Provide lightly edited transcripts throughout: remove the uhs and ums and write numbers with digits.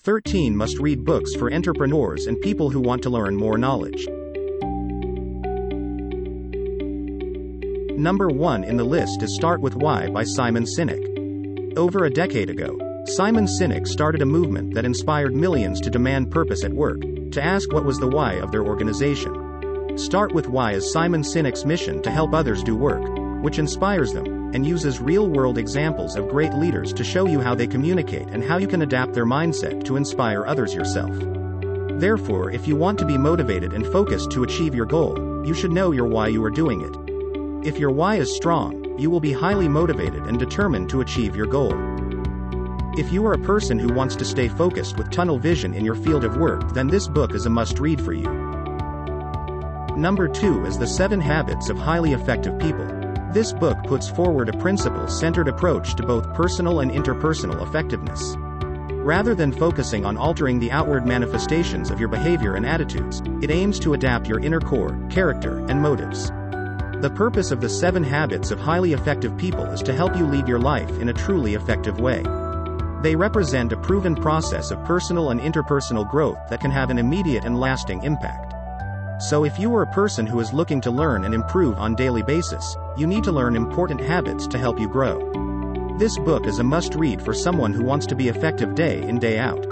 13 must-read books for entrepreneurs and people who want to learn more knowledge. Number 1 in the list is Start With Why by Simon Sinek. Over a decade ago, Simon Sinek started a movement that inspired millions to demand purpose at work, to ask what was the why of their organization. Start With Why is Simon Sinek's mission to help others do work, which inspires them, and uses real-world examples of great leaders to show you how they communicate and how you can adapt their mindset to inspire others yourself. Therefore, if you want to be motivated and focused to achieve your goal, you should know your why you are doing it. If your why is strong, you will be highly motivated and determined to achieve your goal. If you are a person who wants to stay focused with tunnel vision in your field of work, then this book is a must-read for you. Number 2 is The 7 Habits of Highly Effective People. This book puts forward a principle-centered approach to both personal and interpersonal effectiveness. Rather than focusing on altering the outward manifestations of your behavior and attitudes, it aims to adapt your inner core, character, and motives. The purpose of The 7 Habits of Highly Effective People is to help you lead your life in a truly effective way. They represent a proven process of personal and interpersonal growth that can have an immediate and lasting impact. So if you are a person who is looking to learn and improve on a daily basis, you need to learn important habits to help you grow. This book is a must-read for someone who wants to be effective day in, day out.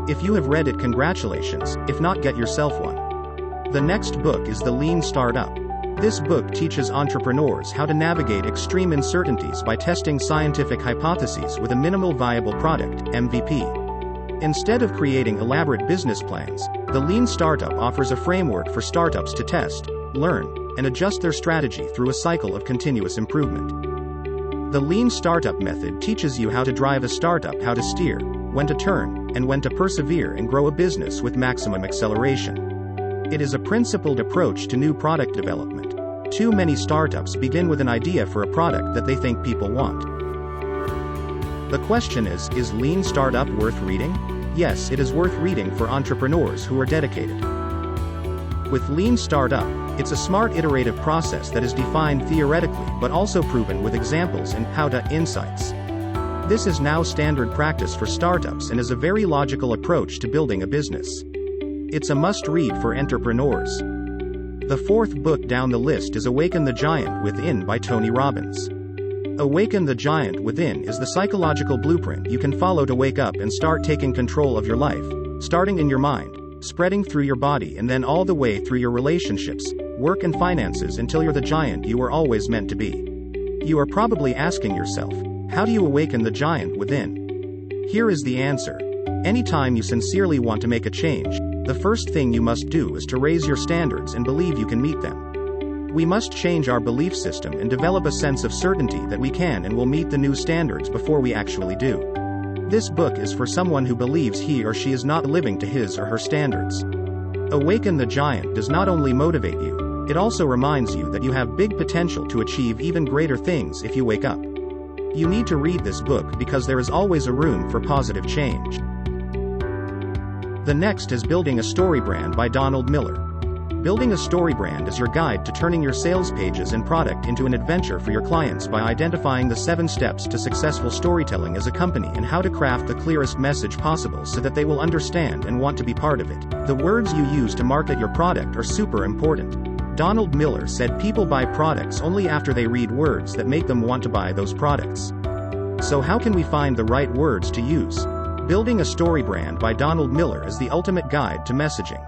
If you have read it, congratulations; if not, get yourself one. The next book is The Lean Startup. This book teaches entrepreneurs how to navigate extreme uncertainties by testing scientific hypotheses with a minimal viable product, MVP. Instead of creating elaborate business plans, The Lean Startup offers a framework for startups to test, learn, and adjust their strategy through a cycle of continuous improvement. The Lean Startup method teaches you how to drive a startup, how to steer, when to turn, and when to persevere and grow a business with maximum acceleration. It is a principled approach to new product development. Too many startups begin with an idea for a product that they think people want. The question is Lean Startup worth reading? Yes, it is worth reading for entrepreneurs who are dedicated. With Lean Startup, it's a smart iterative process that is defined theoretically but also proven with examples and how-to insights. This is now standard practice for startups and is a very logical approach to building a business. It's a must-read for entrepreneurs. The 4th book down the list is Awaken the Giant Within by Tony Robbins. Awaken the Giant Within is the psychological blueprint you can follow to wake up and start taking control of your life, starting in your mind, spreading through your body, and then all the way through your relationships, work, and finances until you're the giant you were always meant to be. You are probably asking yourself, how do you awaken the giant within? Here is the answer. Anytime you sincerely want to make a change, the first thing you must do is to raise your standards and believe you can meet them. We must change our belief system and develop a sense of certainty that we can and will meet the new standards before we actually do. This book is for someone who believes he or she is not living to his or her standards. Awaken the Giant does not only motivate you, it also reminds you that you have big potential to achieve even greater things if you wake up. You need to read this book because there is always a room for positive change. The next is Building a Story Brand by Donald Miller. Building a story brand is your guide to turning your sales pages and product into an adventure for your clients by identifying the 7 steps to successful storytelling as a company and how to craft the clearest message possible so that they will understand and want to be part of it. The words you use to market your product are super important. Donald Miller said people buy products only after they read words that make them want to buy those products. So how can we find the right words to use? Building a Story Brand by Donald Miller is the ultimate guide to messaging.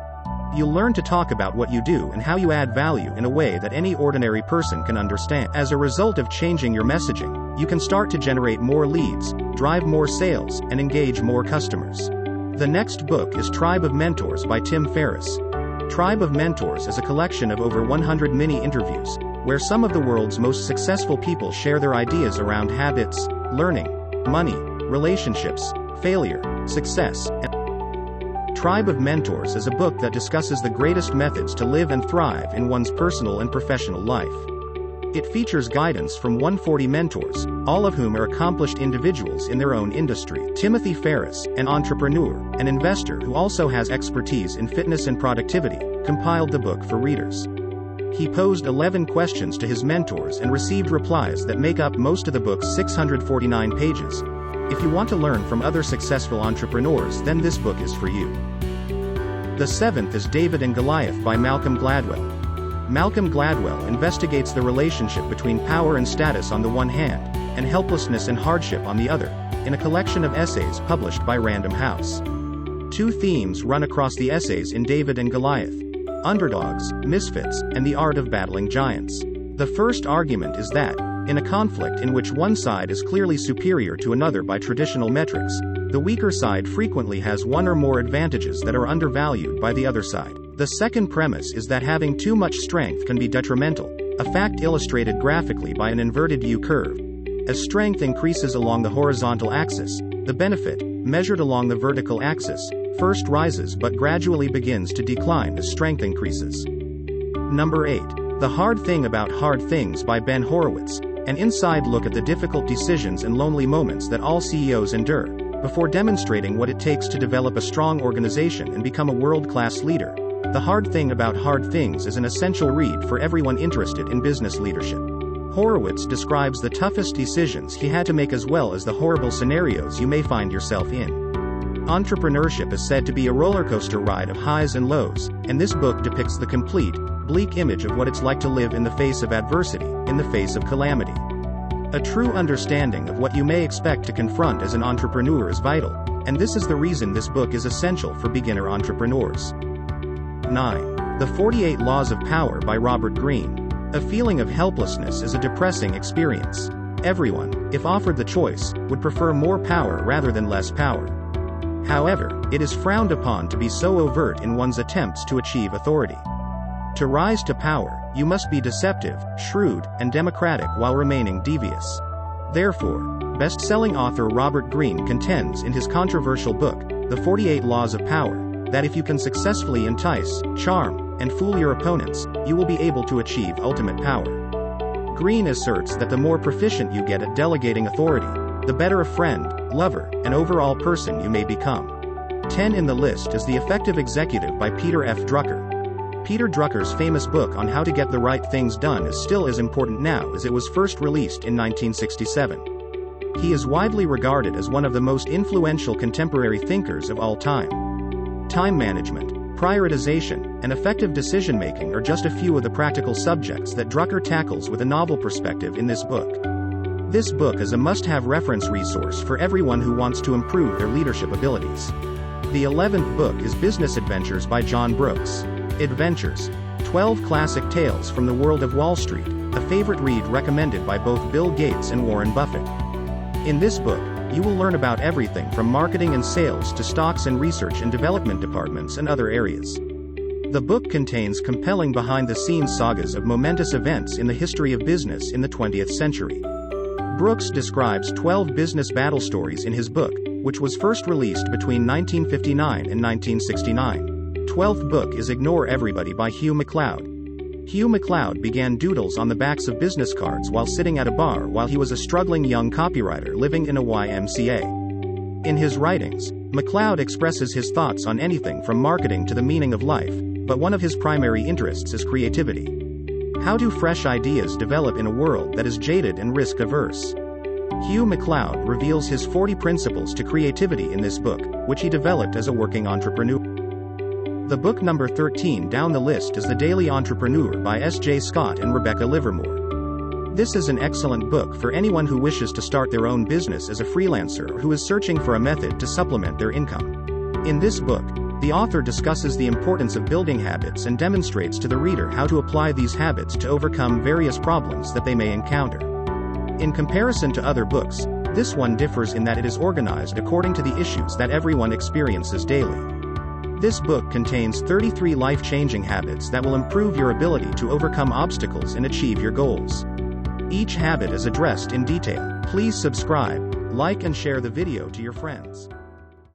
You'll learn to talk about what you do and how you add value in a way that any ordinary person can understand. As a result of changing your messaging, you can start to generate more leads, drive more sales, and engage more customers. The next book is Tribe of Mentors by Tim Ferriss. Tribe of Mentors is a collection of over 100 mini interviews, where some of the world's most successful people share their ideas around habits, learning, money, relationships, failure, success, and Tribe of Mentors is a book that discusses the greatest methods to live and thrive in one's personal and professional life. It features guidance from 140 mentors, all of whom are accomplished individuals in their own industry. Timothy Ferriss, an entrepreneur, an investor who also has expertise in fitness and productivity, compiled the book for readers. He posed 11 questions to his mentors and received replies that make up most of the book's 649 pages. If you want to learn from other successful entrepreneurs, then this book is for you. The seventh is David and Goliath by Malcolm Gladwell. Malcolm Gladwell investigates the relationship between power and status on the one hand, and helplessness and hardship on the other, in a collection of essays published by Random House. Two themes run across the essays in David and Goliath: underdogs, misfits, and the art of battling giants. The first argument is that, in a conflict in which one side is clearly superior to another by traditional metrics, the weaker side frequently has one or more advantages that are undervalued by the other side. The second premise is that having too much strength can be detrimental, a fact illustrated graphically by an inverted U-curve. As strength increases along the horizontal axis, the benefit, measured along the vertical axis, first rises but gradually begins to decline as strength increases. Number 8. The Hard Thing About Hard Things by Ben Horowitz, an inside look at the difficult decisions and lonely moments that all CEOs endure, before demonstrating what it takes to develop a strong organization and become a world-class leader. The Hard Thing About Hard Things is an essential read for everyone interested in business leadership. Horowitz describes the toughest decisions he had to make as well as the horrible scenarios you may find yourself in. Entrepreneurship is said to be a roller coaster ride of highs and lows, and this book depicts the complete, bleak image of what it's like to live in the face of adversity, in the face of calamity. A true understanding of what you may expect to confront as an entrepreneur is vital, and this is the reason this book is essential for beginner entrepreneurs. 9. The 48 Laws of Power by Robert Greene. A feeling of helplessness is a depressing experience. Everyone, if offered the choice, would prefer more power rather than less power. However, it is frowned upon to be so overt in one's attempts to achieve authority. To rise to power, you must be deceptive, shrewd, and democratic while remaining devious. Therefore, best-selling author Robert Greene contends in his controversial book, The 48 Laws of Power, that if you can successfully entice, charm, and fool your opponents, you will be able to achieve ultimate power. Greene asserts that the more proficient you get at delegating authority, the better a friend, lover, and overall person you may become. 10 in the list is The Effective Executive by Peter F. Drucker. Peter Drucker's famous book on how to get the right things done is still as important now as it was first released in 1967. He is widely regarded as one of the most influential contemporary thinkers of all time. Time management, prioritization, and effective decision-making are just a few of the practical subjects that Drucker tackles with a novel perspective in this book. This book is a must-have reference resource for everyone who wants to improve their leadership abilities. The 11th book is Business Adventures by John Brooks. Adventures: 12 Classic Tales from the World of Wall Street, a favorite read recommended by both Bill Gates and Warren Buffett. In this book, you will learn about everything from marketing and sales to stocks and research and development departments and other areas. The book contains compelling behind-the-scenes sagas of momentous events in the history of business in the 20th century. Brooks describes 12 business battle stories in his book, which was first released between 1959 and 1969. 12th book is Ignore Everybody by Hugh MacLeod. Hugh MacLeod began doodles on the backs of business cards while sitting at a bar while he was a struggling young copywriter living in a YMCA. In his writings, MacLeod expresses his thoughts on anything from marketing to the meaning of life, but one of his primary interests is creativity. How do fresh ideas develop in a world that is jaded and risk-averse? Hugh MacLeod reveals his 40 principles to creativity in this book, which he developed as a working entrepreneur. The book number 13 down the list is The Daily Entrepreneur by S.J. Scott and Rebecca Livermore. This is an excellent book for anyone who wishes to start their own business as a freelancer or who is searching for a method to supplement their income. In this book, the author discusses the importance of building habits and demonstrates to the reader how to apply these habits to overcome various problems that they may encounter. In comparison to other books, this one differs in that it is organized according to the issues that everyone experiences daily. This book contains 33 life-changing habits that will improve your ability to overcome obstacles and achieve your goals. Each habit is addressed in detail. Please subscribe, like and share the video to your friends.